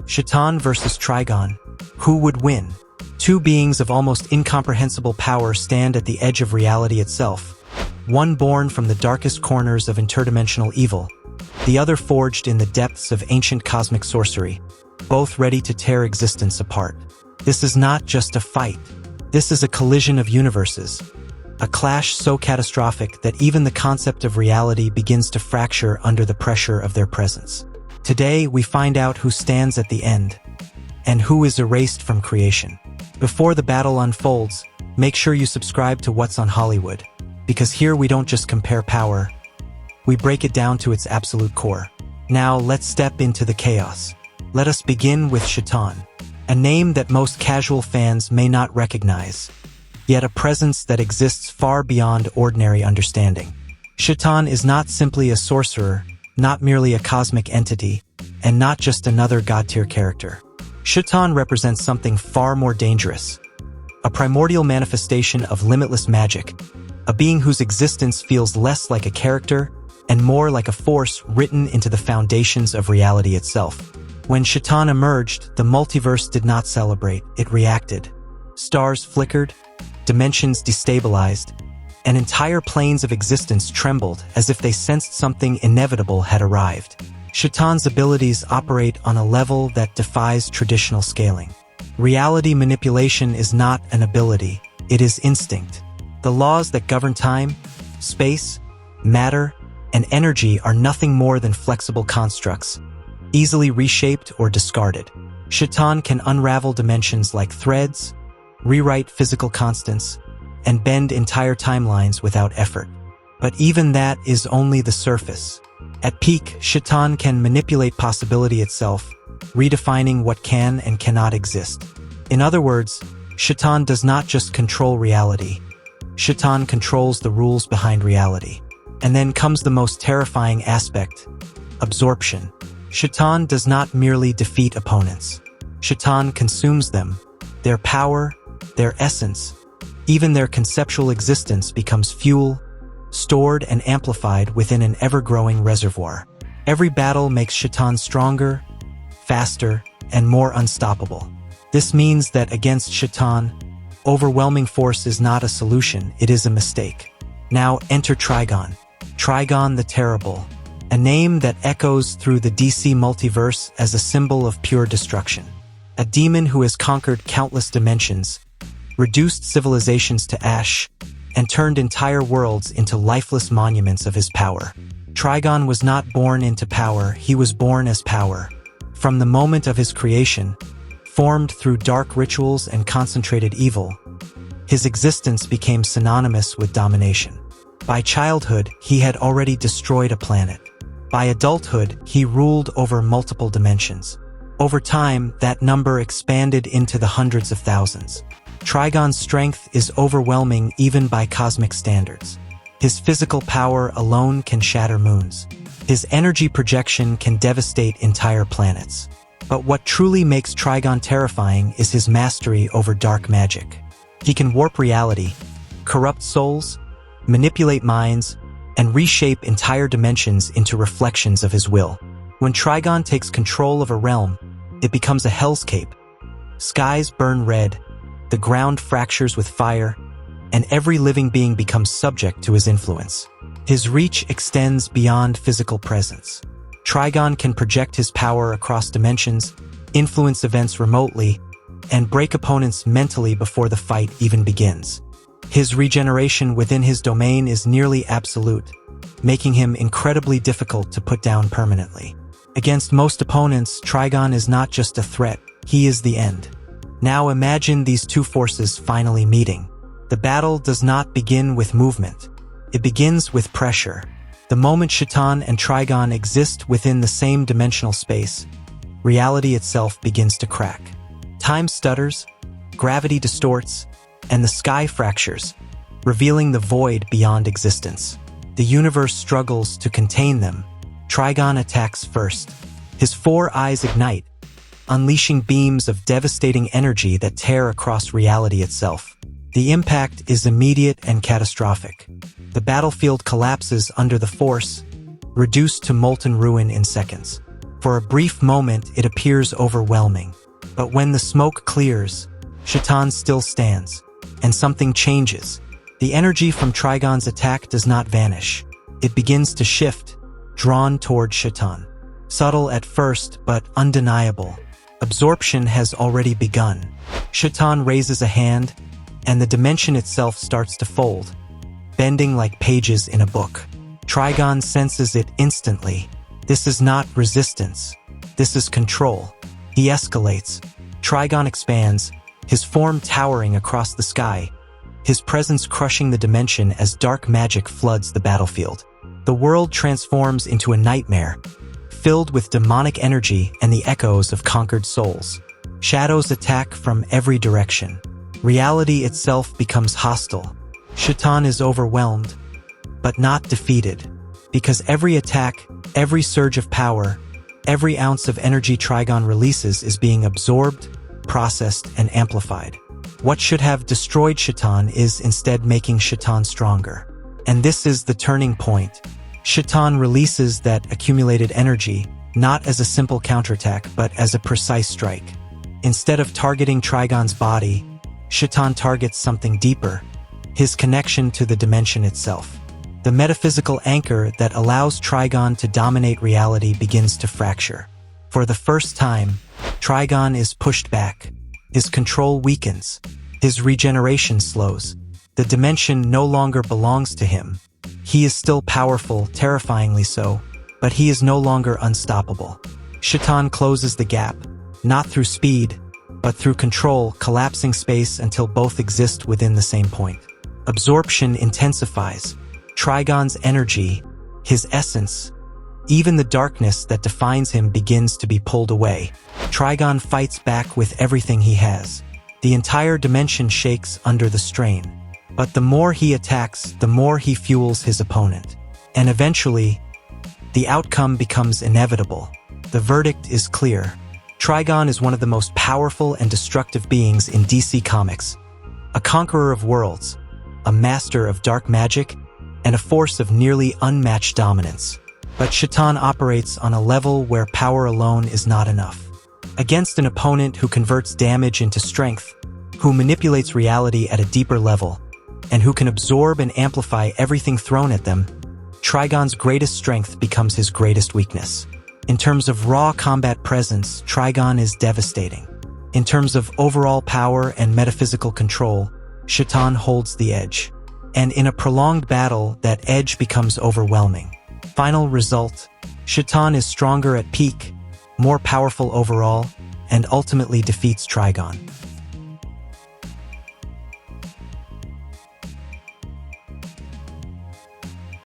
Chaton versus Trigon. Who would win? Two beings of almost incomprehensible power stand at the edge of reality itself. One born from the darkest corners of interdimensional evil, the other forged in the depths of ancient cosmic sorcery, both ready to tear existence apart. This is not just a fight. This is a collision of universes. A clash so catastrophic that even the concept of reality begins to fracture under the pressure of their presence. Today, we find out who stands at the end, and who is erased from creation. Before the battle unfolds, make sure you subscribe to What's on Hollywood, because here we don't just compare power, we break it down to its absolute core. Now, let's step into the chaos. Let us begin with Chaton, a name that most casual fans may not recognize, yet a presence that exists far beyond ordinary understanding. Chthon is not simply a sorcerer, not merely a cosmic entity, and not just another god-tier character. Chthon represents something far more dangerous, a primordial manifestation of limitless magic, a being whose existence feels less like a character and more like a force written into the foundations of reality itself. When Chthon emerged, the multiverse did not celebrate, it reacted. Stars flickered, dimensions destabilized, and entire planes of existence trembled as if they sensed something inevitable had arrived. Chthon's abilities operate on a level that defies traditional scaling. Reality manipulation is not an ability, it is instinct. The laws that govern time, space, matter, and energy are nothing more than flexible constructs, easily reshaped or discarded. Chthon can unravel dimensions like threads, rewrite physical constants, and bend entire timelines without effort. But even that is only the surface. At peak, Chthon can manipulate possibility itself, redefining what can and cannot exist. In other words, Chthon does not just control reality. Chthon controls the rules behind reality. And then comes the most terrifying aspect, absorption. Chthon does not merely defeat opponents. Chthon consumes them. Their power, their essence, even their conceptual existence becomes fuel, stored and amplified within an ever-growing reservoir. Every battle makes Chthon stronger, faster, and more unstoppable. This means that against Chthon, overwhelming force is not a solution, it is a mistake. Now enter Trigon. Trigon the Terrible, a name that echoes through the DC multiverse as a symbol of pure destruction. A demon who has conquered countless dimensions, reduced civilizations to ash, and turned entire worlds into lifeless monuments of his power. Trigon was not born into power, he was born as power. From the moment of his creation, formed through dark rituals and concentrated evil, his existence became synonymous with domination. By childhood, he had already destroyed a planet. By adulthood, he ruled over multiple dimensions. Over time, that number expanded into the hundreds of thousands. Trigon's strength is overwhelming even by cosmic standards. His physical power alone can shatter moons. His energy projection can devastate entire planets. But what truly makes Trigon terrifying is his mastery over dark magic. He can warp reality, corrupt souls, manipulate minds, and reshape entire dimensions into reflections of his will. When Trigon takes control of a realm, it becomes a hellscape. Skies burn red, the ground fractures with fire, and every living being becomes subject to his influence. His reach extends beyond physical presence. Trigon can project his power across dimensions, influence events remotely, and break opponents mentally before the fight even begins. His regeneration within his domain is nearly absolute, making him incredibly difficult to put down permanently. Against most opponents, Trigon is not just a threat, he is the end. Now imagine these two forces finally meeting. The battle does not begin with movement. It begins with pressure. The moment Chaton and Trigon exist within the same dimensional space, reality itself begins to crack. Time stutters, gravity distorts, and the sky fractures, revealing the void beyond existence. The universe struggles to contain them. Trigon attacks first. His four eyes ignite, unleashing beams of devastating energy that tear across reality itself. The impact is immediate and catastrophic. The battlefield collapses under the force, reduced to molten ruin in seconds. For a brief moment, it appears overwhelming. But when the smoke clears, Chthon still stands, and something changes. The energy from Trigon's attack does not vanish. It begins to shift, drawn toward Chthon. Subtle at first, but undeniable. Absorption has already begun. Chthon raises a hand, and the dimension itself starts to fold, bending like pages in a book. Trigon senses it instantly. This is not resistance. This is control. He escalates. Trigon expands, his form towering across the sky, his presence crushing the dimension as dark magic floods the battlefield. The world transforms into a nightmare, filled with demonic energy and the echoes of conquered souls. Shadows attack from every direction. Reality itself becomes hostile. Chthon is overwhelmed, but not defeated, because every attack, every surge of power, every ounce of energy Trigon releases is being absorbed, processed, and amplified. What should have destroyed Chthon is instead making Chthon stronger. And this is the turning point. Chthon releases that accumulated energy, not as a simple counterattack, but as a precise strike. Instead of targeting Trigon's body, Chthon targets something deeper, his connection to the dimension itself. The metaphysical anchor that allows Trigon to dominate reality begins to fracture. For the first time, Trigon is pushed back. His control weakens. His regeneration slows. The dimension no longer belongs to him. He is still powerful, terrifyingly so, but he is no longer unstoppable. Chthon closes the gap, not through speed, but through control, collapsing space until both exist within the same point. Absorption intensifies. Trigon's energy, his essence, even the darkness that defines him begins to be pulled away. Trigon fights back with everything he has. The entire dimension shakes under the strain. But the more he attacks, the more he fuels his opponent. And eventually, the outcome becomes inevitable. The verdict is clear. Trigon is one of the most powerful and destructive beings in DC Comics. A conqueror of worlds, a master of dark magic, and a force of nearly unmatched dominance. But Chthon operates on a level where power alone is not enough. Against an opponent who converts damage into strength, who manipulates reality at a deeper level, and who can absorb and amplify everything thrown at them, Trigon's greatest strength becomes his greatest weakness. In terms of raw combat presence, Trigon is devastating. In terms of overall power and metaphysical control, Chthon holds the edge. And in a prolonged battle, that edge becomes overwhelming. Final result, Chthon is stronger at peak, more powerful overall, and ultimately defeats Trigon.